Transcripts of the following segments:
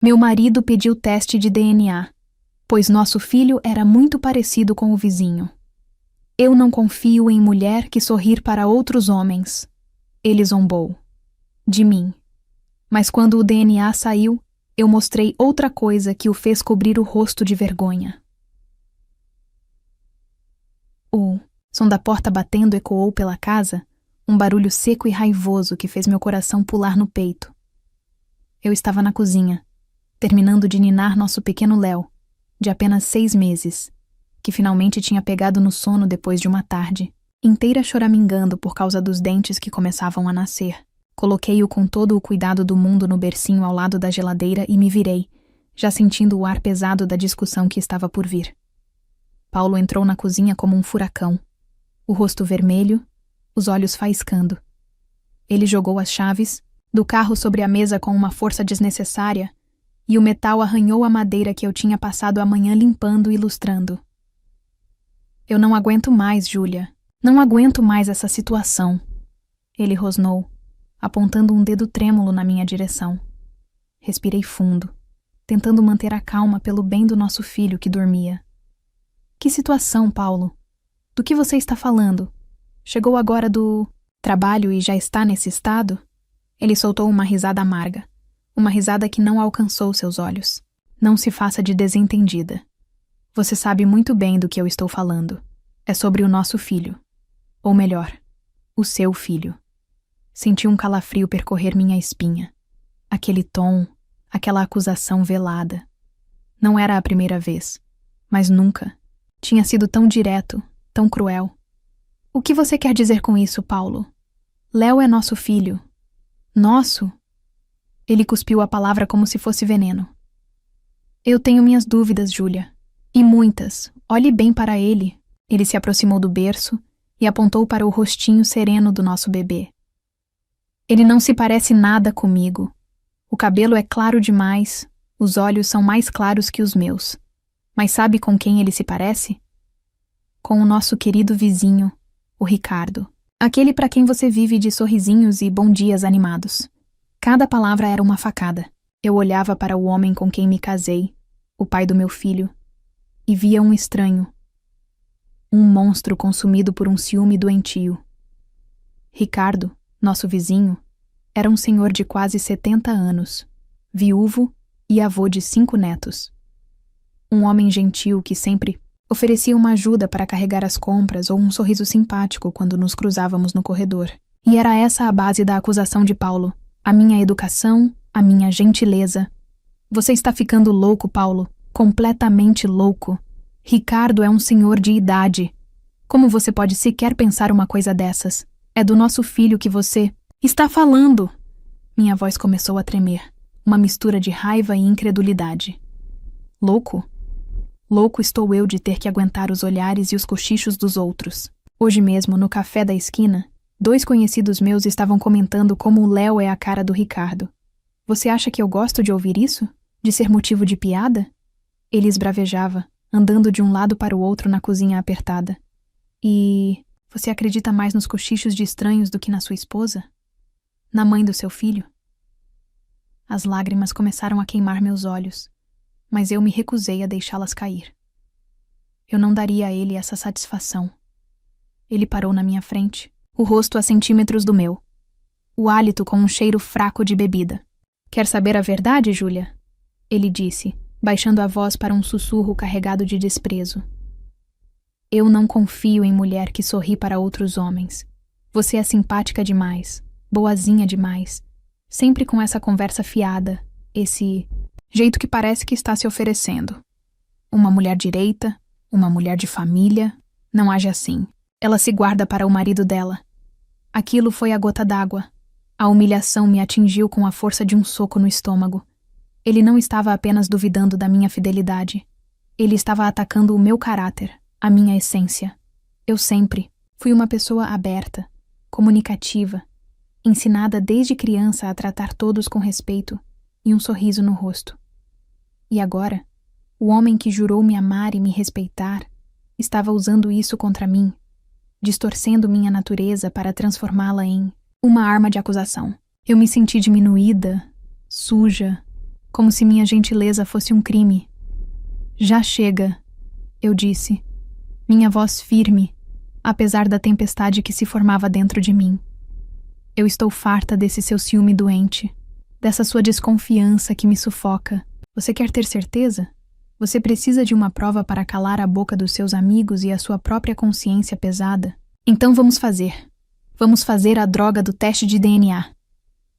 Meu marido pediu teste de DNA, pois nosso filho era muito parecido com o vizinho. Eu não confio em mulher que sorrir para outros homens. Ele zombou. De mim. Mas quando o DNA saiu, eu mostrei outra coisa que o fez cobrir o rosto de vergonha. O som da porta batendo ecoou pela casa, um barulho seco e raivoso que fez meu coração pular no peito. Eu estava na cozinha, terminando de ninar nosso pequeno Léo, de apenas 6 meses, que finalmente tinha pegado no sono depois de uma tarde, inteira choramingando por causa dos dentes que começavam a nascer. Coloquei-o com todo o cuidado do mundo no bercinho ao lado da geladeira e me virei, já sentindo o ar pesado da discussão que estava por vir. Paulo entrou na cozinha como um furacão, o rosto vermelho, os olhos faiscando. Ele jogou as chaves do carro sobre a mesa com uma força desnecessária e o metal arranhou a madeira que eu tinha passado a manhã limpando e lustrando. Eu não aguento mais, Júlia. Não aguento mais essa situação. Ele rosnou, apontando um dedo trêmulo na minha direção. Respirei fundo, tentando manter a calma pelo bem do nosso filho que dormia. Que situação, Paulo? Do que você está falando? Chegou agora do trabalho e já está nesse estado? Ele soltou uma risada amarga, uma risada que não alcançou seus olhos. Não se faça de desentendida. Você sabe muito bem do que eu estou falando. É sobre o nosso filho. Ou melhor, o seu filho. Senti um calafrio percorrer minha espinha. Aquele tom, aquela acusação velada. Não era a primeira vez, mas nunca. Tinha sido tão direto, tão cruel. O que você quer dizer com isso, Paulo? Léo é nosso filho. Nosso? Ele cuspiu a palavra como se fosse veneno. Eu tenho minhas dúvidas, Júlia. E muitas. Olhe bem para ele. Ele se aproximou do berço e apontou para o rostinho sereno do nosso bebê. Ele não se parece nada comigo. O cabelo é claro demais, os olhos são mais claros que os meus. Mas sabe com quem ele se parece? Com o nosso querido vizinho, o Ricardo. Aquele para quem você vive de sorrisinhos e bom dias animados. Cada palavra era uma facada. Eu olhava para o homem com quem me casei, o pai do meu filho, e via um estranho. Um monstro consumido por um ciúme doentio. Ricardo, nosso vizinho, era um senhor de quase 70 anos, viúvo e avô de 5 netos. Um homem gentil que sempre oferecia uma ajuda para carregar as compras ou um sorriso simpático quando nos cruzávamos no corredor. E era essa a base da acusação de Paulo. A minha educação, a minha gentileza. Você está ficando louco, Paulo. Completamente louco. Ricardo é um senhor de idade. Como você pode sequer pensar uma coisa dessas? É do nosso filho que você está falando. Minha voz começou a tremer. Uma mistura de raiva e incredulidade. Louco? Louco estou eu de ter que aguentar os olhares e os cochichos dos outros. Hoje mesmo, no café da esquina, 2 conhecidos meus estavam comentando como o Léo é a cara do Ricardo. Você acha que eu gosto de ouvir isso? De ser motivo de piada? Ele esbravejava, andando de um lado para o outro na cozinha apertada. E você acredita mais nos cochichos de estranhos do que na sua esposa? Na mãe do seu filho? As lágrimas começaram a queimar meus olhos, mas eu me recusei a deixá-las cair. Eu não daria a ele essa satisfação. Ele parou na minha frente, o rosto a centímetros do meu, o hálito com um cheiro fraco de bebida. Quer saber a verdade, Júlia? Ele disse, baixando a voz para um sussurro carregado de desprezo. Eu não confio em mulher que sorri para outros homens. Você é simpática demais, boazinha demais, sempre com essa conversa fiada, esse jeito que parece que está se oferecendo. Uma mulher direita, uma mulher de família, não age assim. Ela se guarda para o marido dela. Aquilo foi a gota d'água. A humilhação me atingiu com a força de um soco no estômago. Ele não estava apenas duvidando da minha fidelidade. Ele estava atacando o meu caráter, a minha essência. Eu sempre fui uma pessoa aberta, comunicativa, ensinada desde criança a tratar todos com respeito e um sorriso no rosto. E agora, o homem que jurou me amar e me respeitar estava usando isso contra mim, distorcendo minha natureza para transformá-la em uma arma de acusação. Eu me senti diminuída, suja, como se minha gentileza fosse um crime. Já chega, eu disse, minha voz firme, apesar da tempestade que se formava dentro de mim. Eu estou farta desse seu ciúme doente, dessa sua desconfiança que me sufoca. Você quer ter certeza? Você precisa de uma prova para calar a boca dos seus amigos e a sua própria consciência pesada? Então vamos fazer. Vamos fazer a droga do teste de DNA.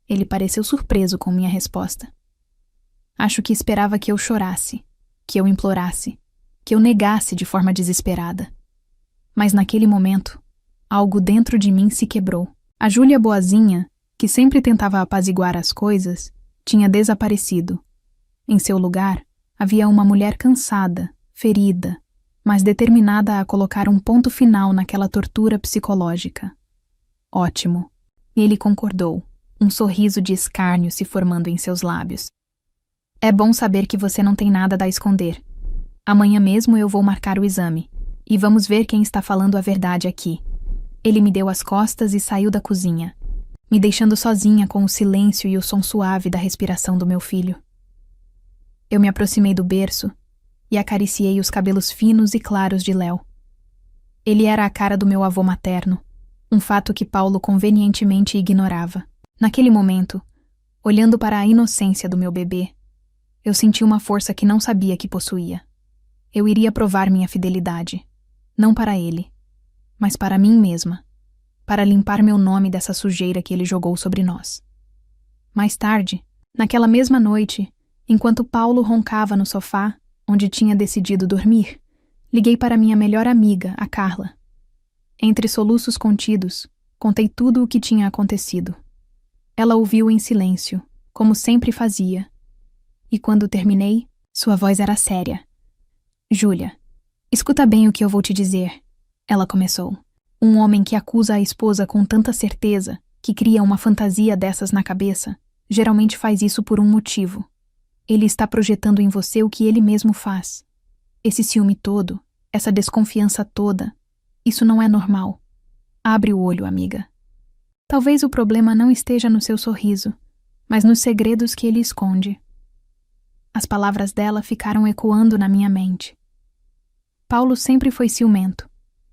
Ele pareceu surpreso com minha resposta. Acho que esperava que eu chorasse, que eu implorasse, que eu negasse de forma desesperada. Mas naquele momento, algo dentro de mim se quebrou. A Júlia boazinha, que sempre tentava apaziguar as coisas, tinha desaparecido. Em seu lugar, havia uma mulher cansada, ferida, mas determinada a colocar um ponto final naquela tortura psicológica. Ótimo. E ele concordou, um sorriso de escárnio se formando em seus lábios. É bom saber que você não tem nada a esconder. Amanhã mesmo eu vou marcar o exame, e vamos ver quem está falando a verdade aqui. Ele me deu as costas e saiu da cozinha, me deixando sozinha com o silêncio e o som suave da respiração do meu filho. Eu me aproximei do berço e acariciei os cabelos finos e claros de Léo. Ele era a cara do meu avô materno, um fato que Paulo convenientemente ignorava. Naquele momento, olhando para a inocência do meu bebê, eu senti uma força que não sabia que possuía. Eu iria provar minha fidelidade, não para ele, mas para mim mesma, para limpar meu nome dessa sujeira que ele jogou sobre nós. Mais tarde, naquela mesma noite, enquanto Paulo roncava no sofá, onde tinha decidido dormir, liguei para minha melhor amiga, a Carla. Entre soluços contidos, contei tudo o que tinha acontecido. Ela ouviu em silêncio, como sempre fazia, e quando terminei, sua voz era séria. Júlia, escuta bem o que eu vou te dizer, ela começou. Um homem que acusa a esposa com tanta certeza, que cria uma fantasia dessas na cabeça, geralmente faz isso por um motivo. Ele está projetando em você o que ele mesmo faz. Esse ciúme todo, essa desconfiança toda, isso não é normal. Abre o olho, amiga. Talvez o problema não esteja no seu sorriso, mas nos segredos que ele esconde. As palavras dela ficaram ecoando na minha mente. Paulo sempre foi ciumento,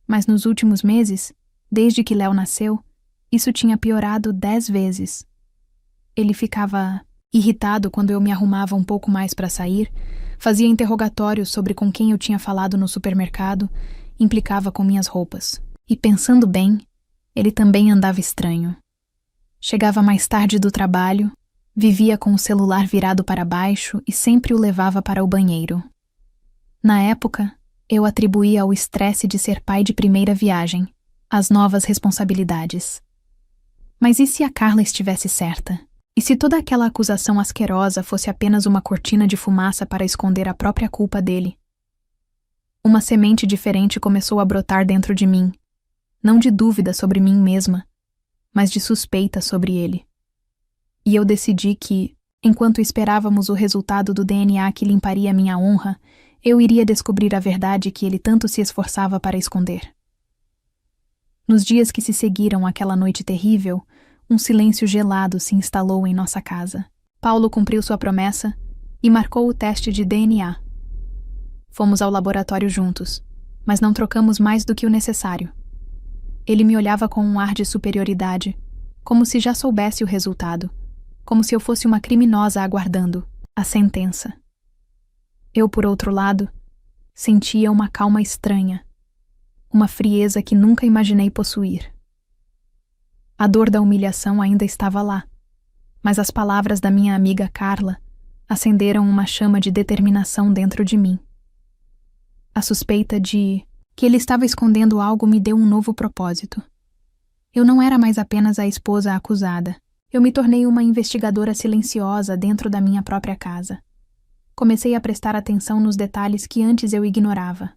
mas nos últimos meses, desde que Léo nasceu, isso tinha piorado 10 vezes. Ele ficava irritado quando eu me arrumava um pouco mais para sair, fazia interrogatórios sobre com quem eu tinha falado no supermercado, implicava com minhas roupas. E pensando bem, ele também andava estranho. Chegava mais tarde do trabalho, vivia com o celular virado para baixo e sempre o levava para o banheiro. Na época, eu atribuía ao estresse de ser pai de primeira viagem, às novas responsabilidades. Mas e se a Carla estivesse certa? E se toda aquela acusação asquerosa fosse apenas uma cortina de fumaça para esconder a própria culpa dele? Uma semente diferente começou a brotar dentro de mim, não de dúvida sobre mim mesma, mas de suspeita sobre ele. E eu decidi que, enquanto esperávamos o resultado do DNA que limparia minha honra, eu iria descobrir a verdade que ele tanto se esforçava para esconder. Nos dias que se seguiram àquela noite terrível, um silêncio gelado se instalou em nossa casa. Paulo cumpriu sua promessa e marcou o teste de DNA. Fomos ao laboratório juntos, mas não trocamos mais do que o necessário. Ele me olhava com um ar de superioridade, como se já soubesse o resultado, como se eu fosse uma criminosa aguardando a sentença. Eu, por outro lado, sentia uma calma estranha, uma frieza que nunca imaginei possuir. A dor da humilhação ainda estava lá, mas as palavras da minha amiga Carla acenderam uma chama de determinação dentro de mim. A suspeita de que ele estava escondendo algo me deu um novo propósito. Eu não era mais apenas a esposa acusada. Eu me tornei uma investigadora silenciosa dentro da minha própria casa. Comecei a prestar atenção nos detalhes que antes eu ignorava.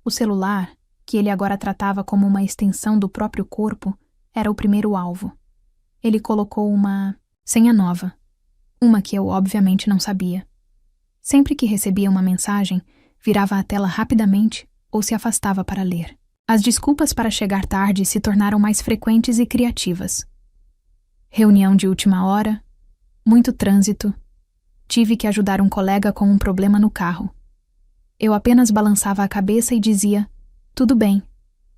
O celular, que ele agora tratava como uma extensão do próprio corpo, era o primeiro alvo. Ele colocou uma senha nova, uma que eu obviamente não sabia. Sempre que recebia uma mensagem, virava a tela rapidamente ou se afastava para ler. As desculpas para chegar tarde se tornaram mais frequentes e criativas. Reunião de última hora, muito trânsito, Tive que ajudar um colega com um problema no carro. Eu apenas balançava a cabeça e dizia, tudo bem,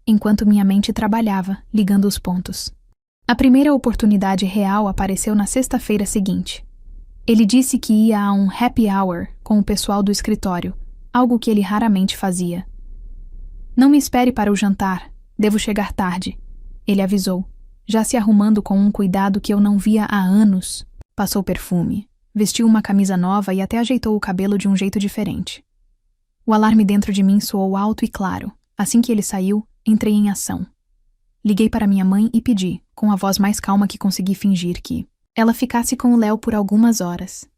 enquanto minha mente trabalhava, ligando os pontos. A primeira oportunidade real apareceu na sexta-feira seguinte. Ele disse que ia a um happy hour com o pessoal do escritório, algo que ele raramente fazia. Não me espere para o jantar, devo chegar tarde, ele avisou, já se arrumando com um cuidado que eu não via há anos. Passou perfume, vestiu uma camisa nova e até ajeitou o cabelo de um jeito diferente. O alarme dentro de mim soou alto e claro. Assim que ele saiu, entrei em ação. Liguei para minha mãe e pedi, com a voz mais calma que consegui fingir, que ela ficasse com o Léo por algumas horas.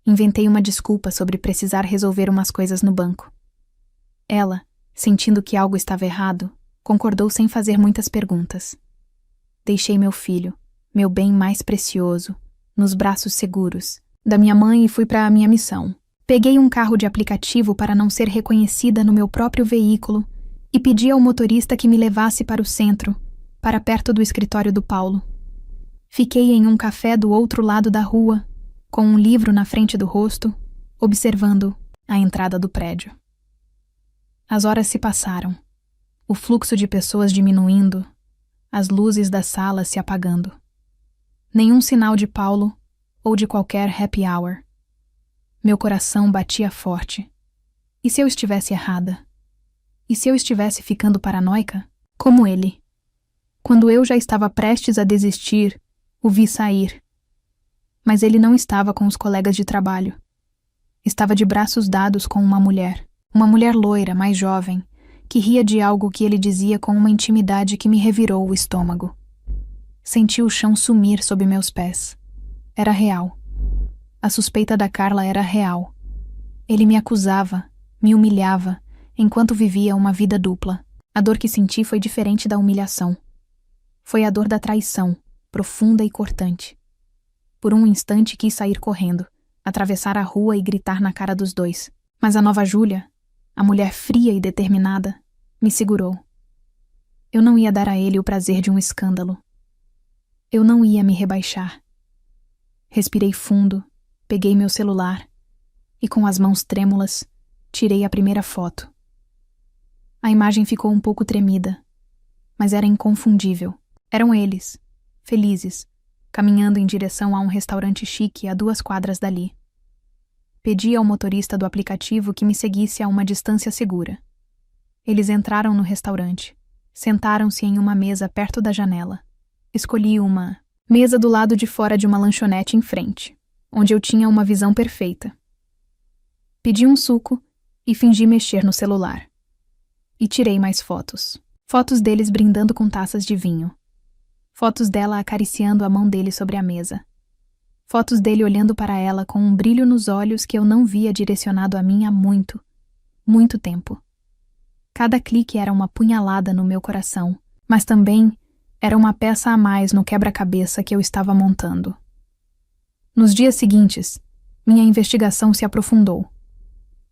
Inventei uma desculpa sobre precisar resolver umas coisas no banco. Ela, sentindo que algo estava errado, concordou sem fazer muitas perguntas. Deixei meu filho, meu bem mais precioso, nos braços seguros da minha mãe e fui para a minha missão. Peguei um carro de aplicativo para não ser reconhecida no meu próprio veículo e pedi ao motorista que me levasse para o centro, para perto do escritório do Paulo. Fiquei em um café do outro lado da rua, com um livro na frente do rosto, observando a entrada do prédio. As horas se passaram, o fluxo de pessoas diminuindo, as luzes da sala se apagando. Nenhum sinal de Paulo ou de qualquer happy hour. Meu coração batia forte. E se eu estivesse errada? E se eu estivesse ficando paranoica? Como ele. Quando eu já estava prestes a desistir, o vi sair. Mas ele não estava com os colegas de trabalho. Estava de braços dados com uma mulher loira, mais jovem, que ria de algo que ele dizia com uma intimidade que me revirou o estômago. Senti o chão sumir sob meus pés. Era real. A suspeita da Carla era real. Ele me acusava, me humilhava, enquanto vivia uma vida dupla. A dor que senti foi diferente da humilhação. Foi a dor da traição, profunda e cortante. Por um instante quis sair correndo, atravessar a rua e gritar na cara dos dois. Mas a nova Júlia, a mulher fria e determinada, me segurou. Eu não ia dar a ele o prazer de um escândalo. Eu não ia me rebaixar. Respirei fundo, peguei meu celular e, com as mãos trêmulas, tirei a primeira foto. A imagem ficou um pouco tremida, mas era inconfundível. Eram eles, felizes, caminhando em direção a um restaurante chique a 2 quadras dali. Pedi ao motorista do aplicativo que me seguisse a uma distância segura. Eles entraram no restaurante, sentaram-se em uma mesa perto da janela. Escolhi uma mesa do lado de fora de uma lanchonete em frente, onde eu tinha uma visão perfeita. Pedi um suco e fingi mexer no celular. E tirei mais fotos. Fotos deles brindando com taças de vinho. Fotos dela acariciando a mão dele sobre a mesa. Fotos dele olhando para ela com um brilho nos olhos que eu não via direcionado a mim há muito, muito tempo. Cada clique era uma punhalada no meu coração, mas também era uma peça a mais no quebra-cabeça que eu estava montando. Nos dias seguintes, minha investigação se aprofundou.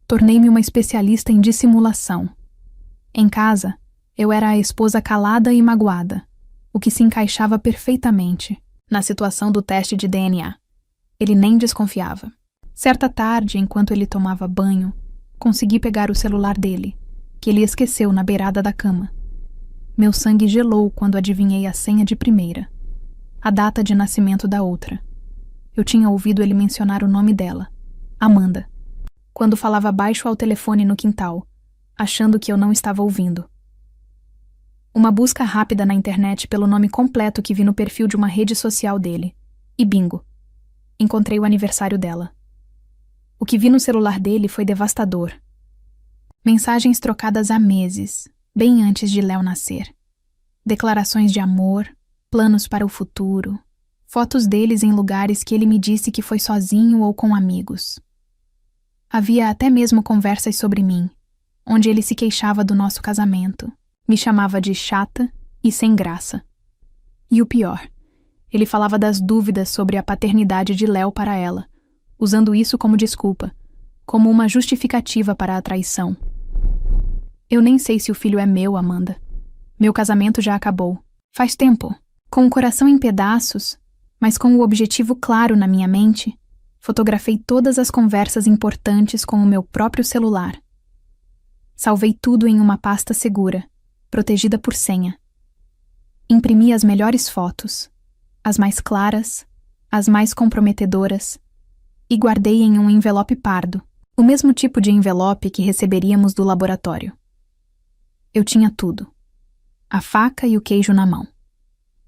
Tornei-me uma especialista em dissimulação. Em casa, eu era a esposa calada e magoada, o que se encaixava perfeitamente na situação do teste de DNA. Ele nem desconfiava. Certa tarde, enquanto ele tomava banho, consegui pegar o celular dele, que ele esqueceu na beirada da cama. Meu sangue gelou quando adivinhei a senha de primeira, a data de nascimento da outra. Eu tinha ouvido ele mencionar o nome dela, Amanda, quando falava baixo ao telefone no quintal, achando que eu não estava ouvindo. Uma busca rápida na internet pelo nome completo que vi no perfil de uma rede social dele. E bingo. Encontrei o aniversário dela. O que vi no celular dele foi devastador. Mensagens trocadas há meses, bem antes de Léo nascer. Declarações de amor, planos para o futuro, fotos deles em lugares que ele me disse que foi sozinho ou com amigos. Havia até mesmo conversas sobre mim, onde ele se queixava do nosso casamento, me chamava de chata e sem graça. E o pior, ele falava das dúvidas sobre a paternidade de Léo para ela, usando isso como desculpa, como uma justificativa para a traição. Eu nem sei se o filho é meu, Amanda. Meu casamento já acabou. Faz tempo. Com o coração em pedaços, mas com o objetivo claro na minha mente, Fotografei todas as conversas importantes com o meu próprio celular. Salvei tudo em uma pasta segura, protegida por senha. Imprimi as melhores fotos, as mais claras, as mais comprometedoras, e guardei em um envelope pardo, o mesmo tipo de envelope que receberíamos do laboratório. Eu tinha tudo. A faca e o queijo na mão.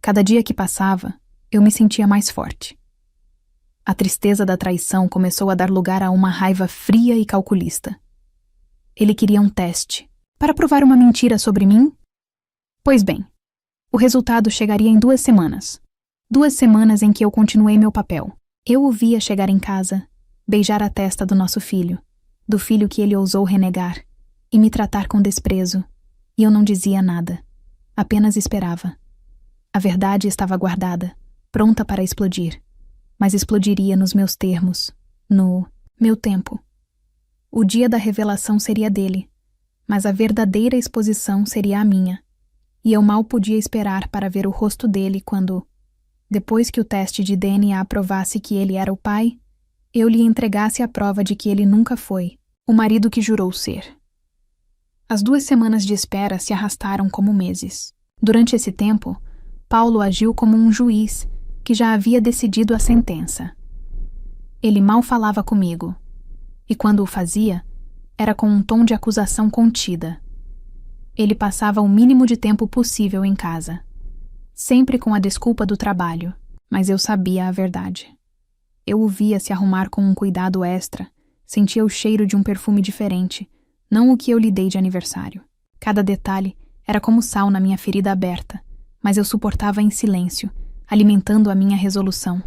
Cada dia que passava, eu me sentia mais forte. A tristeza da traição começou a dar lugar a uma raiva fria e calculista. Ele queria um teste, para provar uma mentira sobre mim? Pois bem, o resultado chegaria em 2 semanas. 2 semanas em que eu continuei meu papel. Eu o via chegar em casa, beijar a testa do nosso filho, do filho que ele ousou renegar, e me tratar com desprezo, e eu não dizia nada, apenas esperava. A verdade estava guardada, pronta para explodir, mas explodiria nos meus termos, no meu tempo. O dia da revelação seria dele, mas a verdadeira exposição seria a minha, e eu mal podia esperar para ver o rosto dele quando, depois que o teste de DNA provasse que ele era o pai, eu lhe entregasse a prova de que ele nunca foi o marido que jurou ser. As 2 semanas de espera se arrastaram como meses. Durante esse tempo, Paulo agiu como um juiz que já havia decidido a sentença. Ele mal falava comigo, e quando o fazia, era com um tom de acusação contida. Ele passava o mínimo de tempo possível em casa, sempre com a desculpa do trabalho, mas eu sabia a verdade. Eu o via se arrumar com um cuidado extra, sentia o cheiro de um perfume diferente, não o que eu lhe dei de aniversário. Cada detalhe era como sal na minha ferida aberta, mas eu suportava em silêncio, alimentando a minha resolução.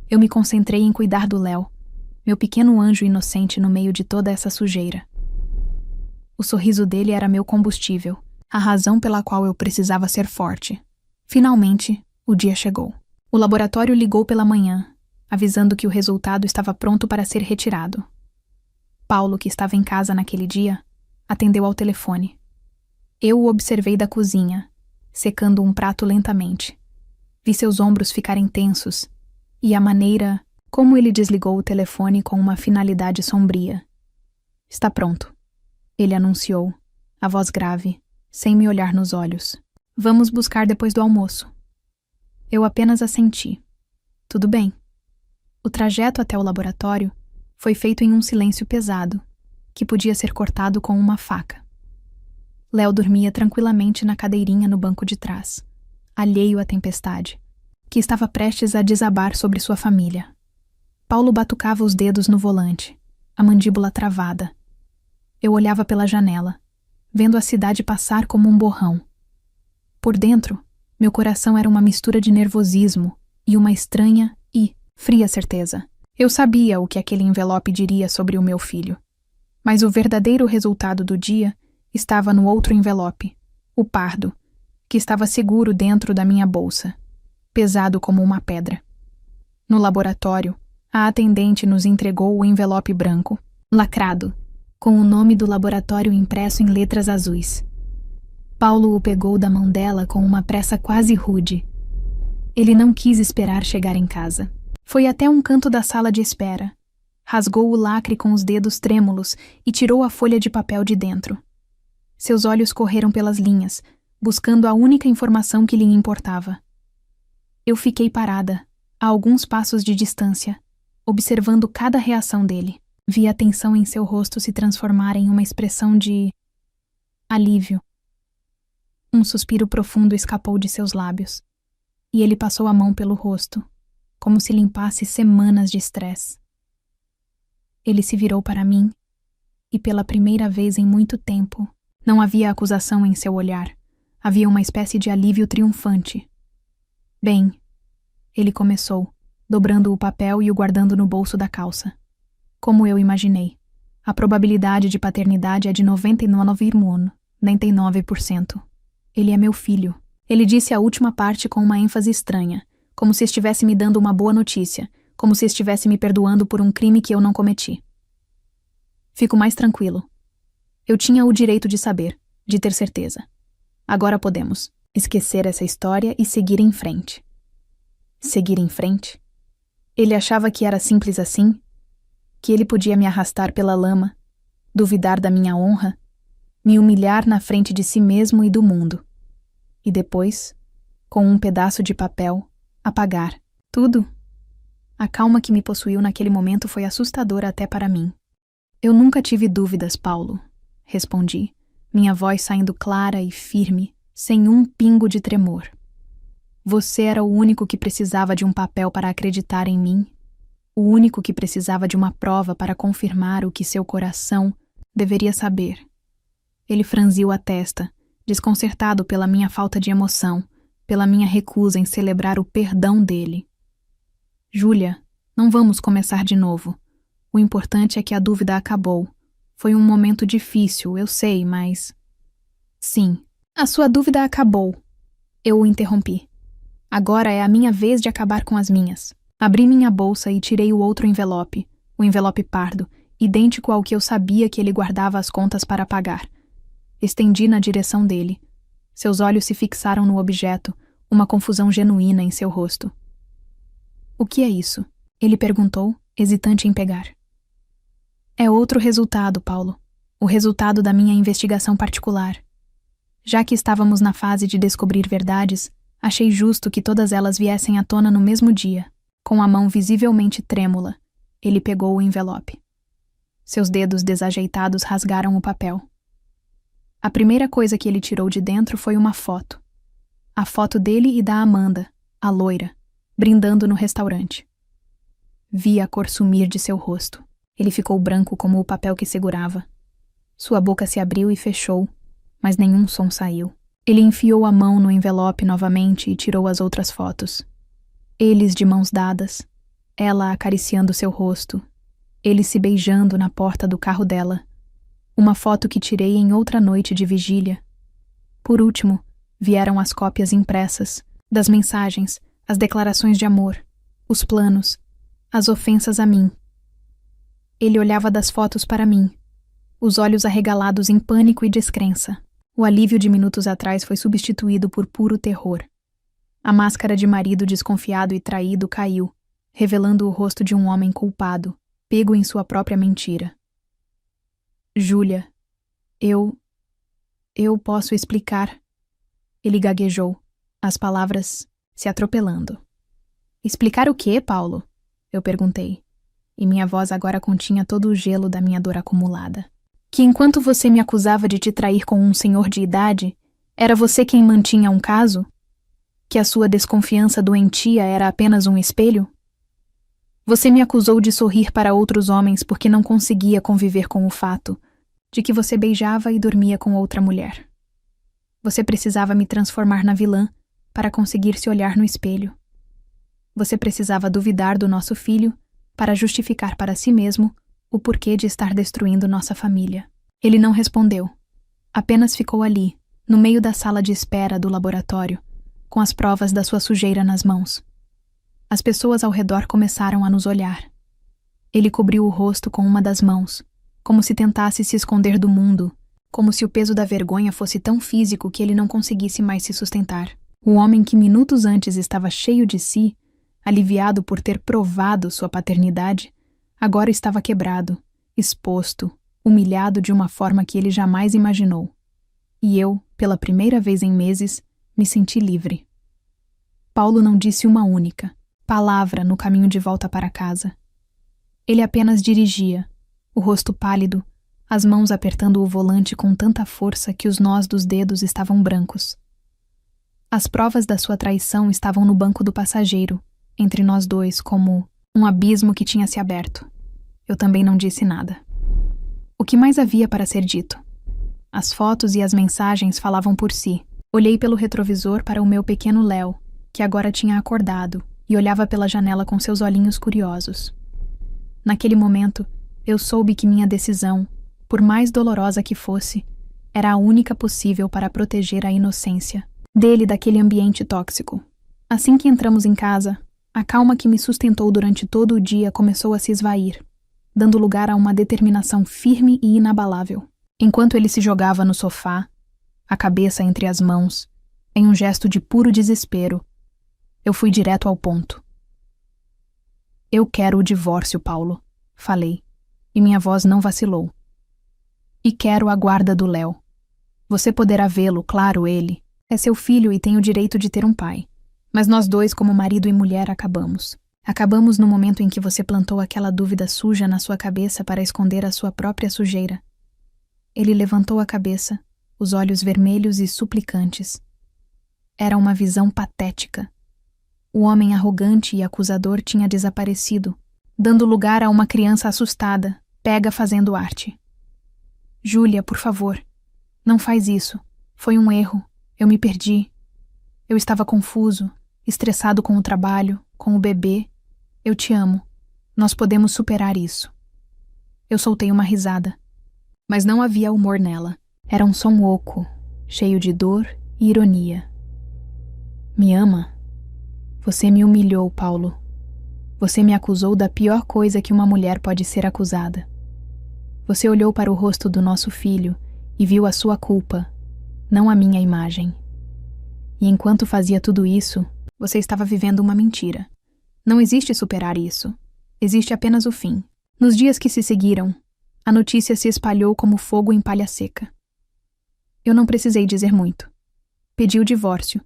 Eu me concentrei em cuidar do Léo, meu pequeno anjo inocente no meio de toda essa sujeira. O sorriso dele era meu combustível, a razão pela qual eu precisava ser forte. Finalmente, o dia chegou. O laboratório ligou pela manhã, avisando que o resultado estava pronto para ser retirado. Paulo, que estava em casa naquele dia, atendeu ao telefone. Eu o observei da cozinha, secando um prato lentamente. Vi seus ombros ficarem tensos e a maneira como ele desligou o telefone com uma finalidade sombria. Está pronto, ele anunciou, a voz grave, sem me olhar nos olhos. Vamos buscar depois do almoço. Eu apenas assenti. Tudo bem. O trajeto até o laboratório foi feito em um silêncio pesado, que podia ser cortado com uma faca. Léo dormia tranquilamente na cadeirinha no banco de trás, alheio à tempestade, que estava prestes a desabar sobre sua família. Paulo batucava os dedos no volante, a mandíbula travada. Eu olhava pela janela, vendo a cidade passar como um borrão. Por dentro, meu coração era uma mistura de nervosismo e uma estranha e fria certeza. Eu sabia o que aquele envelope diria sobre o meu filho. Mas o verdadeiro resultado do dia estava no outro envelope, o pardo, que estava seguro dentro da minha bolsa, pesado como uma pedra. No laboratório, a atendente nos entregou o envelope branco, lacrado, com o nome do laboratório impresso em letras azuis. Paulo o pegou da mão dela com uma pressa quase rude. Ele não quis esperar chegar em casa. Foi até um canto da sala de espera. Rasgou o lacre com os dedos trêmulos e tirou a folha de papel de dentro. Seus olhos correram pelas linhas, buscando a única informação que lhe importava. Eu fiquei parada, a alguns passos de distância, observando cada reação dele. Vi a tensão em seu rosto se transformar em uma expressão de alívio. Um suspiro profundo escapou de seus lábios, e ele passou a mão pelo rosto, como se limpasse semanas de estresse. Ele se virou para mim, e pela primeira vez em muito tempo, não havia acusação em seu olhar, havia uma espécie de alívio triunfante. Bem, ele começou, dobrando o papel e o guardando no bolso da calça. Como eu imaginei, a probabilidade de paternidade é de 99,99%. Ele é meu filho. Ele disse a última parte com uma ênfase estranha, como se estivesse me dando uma boa notícia, como se estivesse me perdoando por um crime que eu não cometi. Fico mais tranquilo. Eu tinha o direito de saber, de ter certeza. Agora podemos esquecer essa história e seguir em frente. Seguir em frente? Ele achava que era simples assim? Que ele podia me arrastar pela lama, duvidar da minha honra, me humilhar na frente de si mesmo e do mundo. E depois, com um pedaço de papel, apagar tudo? A calma que me possuiu naquele momento foi assustadora até para mim. Eu nunca tive dúvidas, Paulo, respondi, minha voz saindo clara e firme, sem um pingo de tremor. Você era o único que precisava de um papel para acreditar em mim, o único que precisava de uma prova para confirmar o que seu coração deveria saber. Ele franziu a testa, desconcertado pela minha falta de emoção, pela minha recusa em celebrar o perdão dele. Júlia, não vamos começar de novo. O importante é que a dúvida acabou. Foi um momento difícil, eu sei, mas... Sim, a sua dúvida acabou. Eu o interrompi. Agora é a minha vez de acabar com as minhas. Abri minha bolsa e tirei o outro envelope, o envelope pardo, idêntico ao que eu sabia que ele guardava as contas para pagar. Estendi na direção dele. Seus olhos se fixaram no objeto, uma confusão genuína em seu rosto. O que é isso? Ele perguntou, hesitante em pegar. É outro resultado, Paulo. O resultado da minha investigação particular. Já que estávamos na fase de descobrir verdades, achei justo que todas elas viessem à tona no mesmo dia. Com a mão visivelmente trêmula, ele pegou o envelope. Seus dedos desajeitados rasgaram o papel. A primeira coisa que ele tirou de dentro foi uma foto. A foto dele e da Amanda, a loira, brindando no restaurante. Vi a cor sumir de seu rosto. Ele ficou branco como o papel que segurava. Sua boca se abriu e fechou, mas nenhum som saiu. Ele enfiou a mão no envelope novamente e tirou as outras fotos. Eles de mãos dadas, ela acariciando seu rosto, ele se beijando na porta do carro dela. Uma foto que tirei em outra noite de vigília. Por último, vieram as cópias impressas, das mensagens, as declarações de amor, os planos, as ofensas a mim. Ele olhava das fotos para mim, os olhos arregalados em pânico e descrença. O alívio de minutos atrás foi substituído por puro terror. A máscara de marido desconfiado e traído caiu, revelando o rosto de um homem culpado, pego em sua própria mentira. Júlia, eu posso explicar. Ele gaguejou, as palavras se atropelando. Explicar o quê, Paulo? Eu perguntei, e minha voz agora continha todo o gelo da minha dor acumulada. Que enquanto você me acusava de te trair com um senhor de idade, era você quem mantinha um caso? Que a sua desconfiança doentia era apenas um espelho? Você me acusou de sorrir para outros homens porque não conseguia conviver com o fato de que você beijava e dormia com outra mulher. Você precisava me transformar na vilã para conseguir se olhar no espelho. Você precisava duvidar do nosso filho para justificar para si mesmo o porquê de estar destruindo nossa família. Ele não respondeu. Apenas ficou ali, no meio da sala de espera do laboratório, com as provas da sua sujeira nas mãos. As pessoas ao redor começaram a nos olhar. Ele cobriu o rosto com uma das mãos, como se tentasse se esconder do mundo, como se o peso da vergonha fosse tão físico que ele não conseguisse mais se sustentar. O homem que minutos antes estava cheio de si, aliviado por ter provado sua paternidade, agora estava quebrado, exposto, humilhado de uma forma que ele jamais imaginou. E eu, pela primeira vez em meses, me senti livre. Paulo não disse uma única palavra no caminho de volta para casa. Ele apenas dirigia, o rosto pálido, as mãos apertando o volante com tanta força que os nós dos dedos estavam brancos. As provas da sua traição estavam no banco do passageiro, entre nós dois, como um abismo que tinha se aberto. Eu também não disse nada. O que mais havia para ser dito? As fotos e as mensagens falavam por si. Olhei pelo retrovisor para o meu pequeno Léo, que agora tinha acordado, e olhava pela janela com seus olhinhos curiosos. Naquele momento, eu soube que minha decisão, por mais dolorosa que fosse, era a única possível para proteger a inocência dele daquele ambiente tóxico. Assim que entramos em casa, a calma que me sustentou durante todo o dia começou a se esvair, dando lugar a uma determinação firme e inabalável. Enquanto ele se jogava no sofá, a cabeça entre as mãos, em um gesto de puro desespero, eu fui direto ao ponto. Eu quero o divórcio, Paulo, falei, e minha voz não vacilou. E quero a guarda do Léo. Você poderá vê-lo, claro, ele. É seu filho e tem o direito de ter um pai. Mas nós dois, como marido e mulher, acabamos. Acabamos no momento em que você plantou aquela dúvida suja na sua cabeça para esconder a sua própria sujeira. Ele levantou a cabeça, os olhos vermelhos e suplicantes. Era uma visão patética. O homem arrogante e acusador tinha desaparecido, dando lugar a uma criança assustada, pega fazendo arte. Júlia, por favor, não faz isso. Foi um erro. Eu me perdi. Eu estava confuso, estressado com o trabalho, com o bebê. Eu te amo. Nós podemos superar isso. Eu soltei uma risada. Mas não havia humor nela. Era um som oco, cheio de dor e ironia. Me ama? Você me humilhou, Paulo. Você me acusou da pior coisa que uma mulher pode ser acusada. Você olhou para o rosto do nosso filho e viu a sua culpa, não a minha imagem. E enquanto fazia tudo isso, você estava vivendo uma mentira. Não existe superar isso. Existe apenas o fim. Nos dias que se seguiram, a notícia se espalhou como fogo em palha seca. Eu não precisei dizer muito. Pedi o divórcio.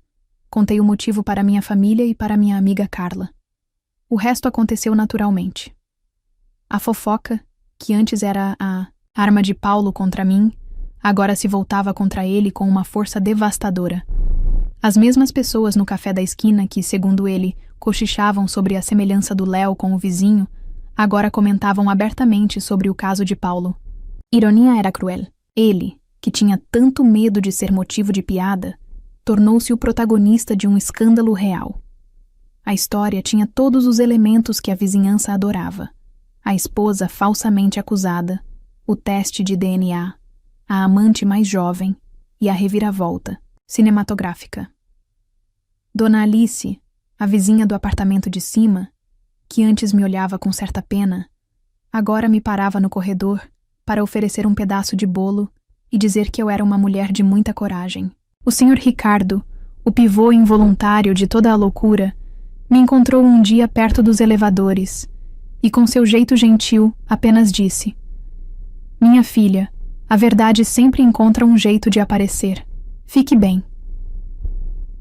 Contei o motivo para minha família e para minha amiga Carla. O resto aconteceu naturalmente. A fofoca, que antes era a arma de Paulo contra mim, agora se voltava contra ele com uma força devastadora. As mesmas pessoas no café da esquina que, segundo ele, cochichavam sobre a semelhança do Léo com o vizinho, agora comentavam abertamente sobre o caso de Paulo. Ironia era cruel. Ele, que tinha tanto medo de ser motivo de piada, tornou-se o protagonista de um escândalo real. A história tinha todos os elementos que a vizinhança adorava. A esposa falsamente acusada, o teste de DNA, a amante mais jovem e a reviravolta cinematográfica. Dona Alice, a vizinha do apartamento de cima, que antes me olhava com certa pena, agora me parava no corredor para oferecer um pedaço de bolo e dizer que eu era uma mulher de muita coragem. O Sr. Ricardo, o pivô involuntário de toda a loucura, me encontrou um dia perto dos elevadores e, com seu jeito gentil, apenas disse: "Minha filha, a verdade sempre encontra um jeito de aparecer. Fique bem."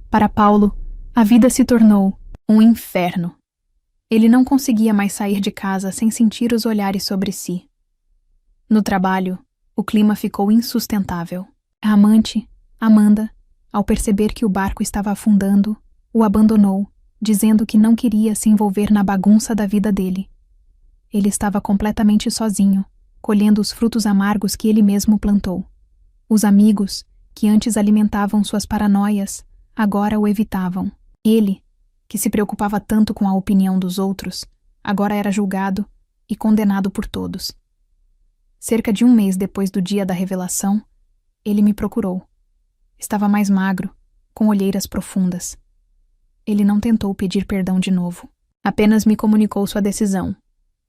Para Paulo, a vida se tornou um inferno. Ele não conseguia mais sair de casa sem sentir os olhares sobre si. No trabalho, o clima ficou insustentável. A amante, Amanda, ao perceber que o barco estava afundando, o abandonou, dizendo que não queria se envolver na bagunça da vida dele. Ele estava completamente sozinho, colhendo os frutos amargos que ele mesmo plantou. Os amigos, que antes alimentavam suas paranoias, agora o evitavam. Ele, que se preocupava tanto com a opinião dos outros, agora era julgado e condenado por todos. Cerca de um mês depois do dia da revelação, ele me procurou. Estava mais magro, com olheiras profundas. Ele não tentou pedir perdão de novo. Apenas me comunicou sua decisão.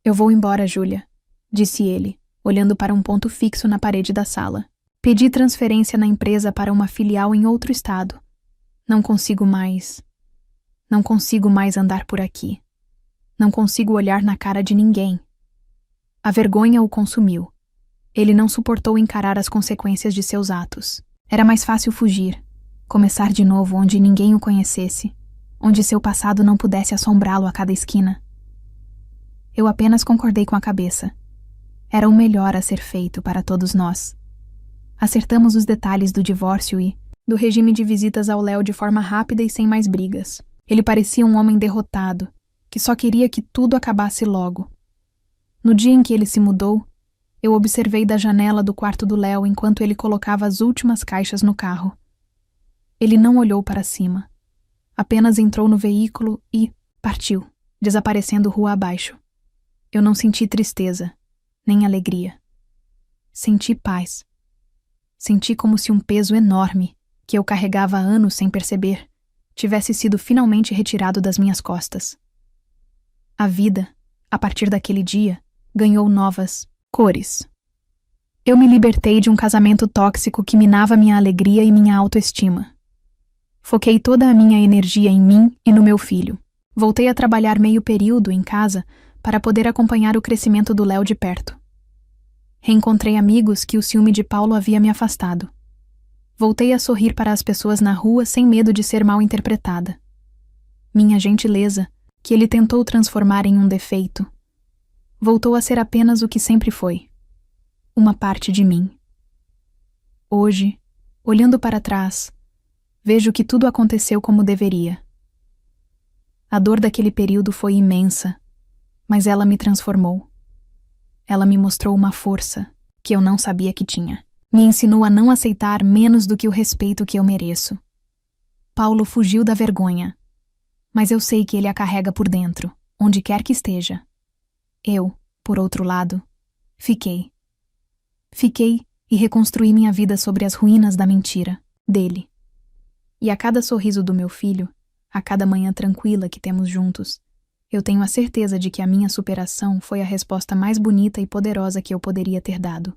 "Eu vou embora, Júlia", disse ele, olhando para um ponto fixo na parede da sala. "Pedi transferência na empresa para uma filial em outro estado. Não consigo mais andar por aqui. Não consigo olhar na cara de ninguém." A vergonha o consumiu. Ele não suportou encarar as consequências de seus atos. Era mais fácil fugir, começar de novo onde ninguém o conhecesse, onde seu passado não pudesse assombrá-lo a cada esquina. Eu apenas concordei com a cabeça. Era o melhor a ser feito para todos nós. Acertamos os detalhes do divórcio e do regime de visitas ao Léo de forma rápida e sem mais brigas. Ele parecia um homem derrotado, que só queria que tudo acabasse logo. No dia em que ele se mudou, eu observei da janela do quarto do Léo enquanto ele colocava as últimas caixas no carro. Ele não olhou para cima. Apenas entrou no veículo e partiu, desaparecendo rua abaixo. Eu não senti tristeza, nem alegria. Senti paz. Senti como se um peso enorme, que eu carregava há anos sem perceber, tivesse sido finalmente retirado das minhas costas. A vida, a partir daquele dia, ganhou novas cores. Eu me libertei de um casamento tóxico que minava minha alegria e minha autoestima. Foquei toda a minha energia em mim e no meu filho. Voltei a trabalhar meio período em casa para poder acompanhar o crescimento do Léo de perto. Reencontrei amigos que o ciúme de Paulo havia me afastado. Voltei a sorrir para as pessoas na rua sem medo de ser mal interpretada. Minha gentileza, que ele tentou transformar em um defeito, voltou a ser apenas o que sempre foi: uma parte de mim. Hoje, olhando para trás, vejo que tudo aconteceu como deveria. A dor daquele período foi imensa, mas ela me transformou. Ela me mostrou uma força que eu não sabia que tinha. Me ensinou a não aceitar menos do que o respeito que eu mereço. Paulo fugiu da vergonha, mas eu sei que ele a carrega por dentro, onde quer que esteja. Eu, por outro lado, fiquei. Fiquei e reconstruí minha vida sobre as ruínas da mentira dele. E a cada sorriso do meu filho, a cada manhã tranquila que temos juntos, eu tenho a certeza de que a minha superação foi a resposta mais bonita e poderosa que eu poderia ter dado.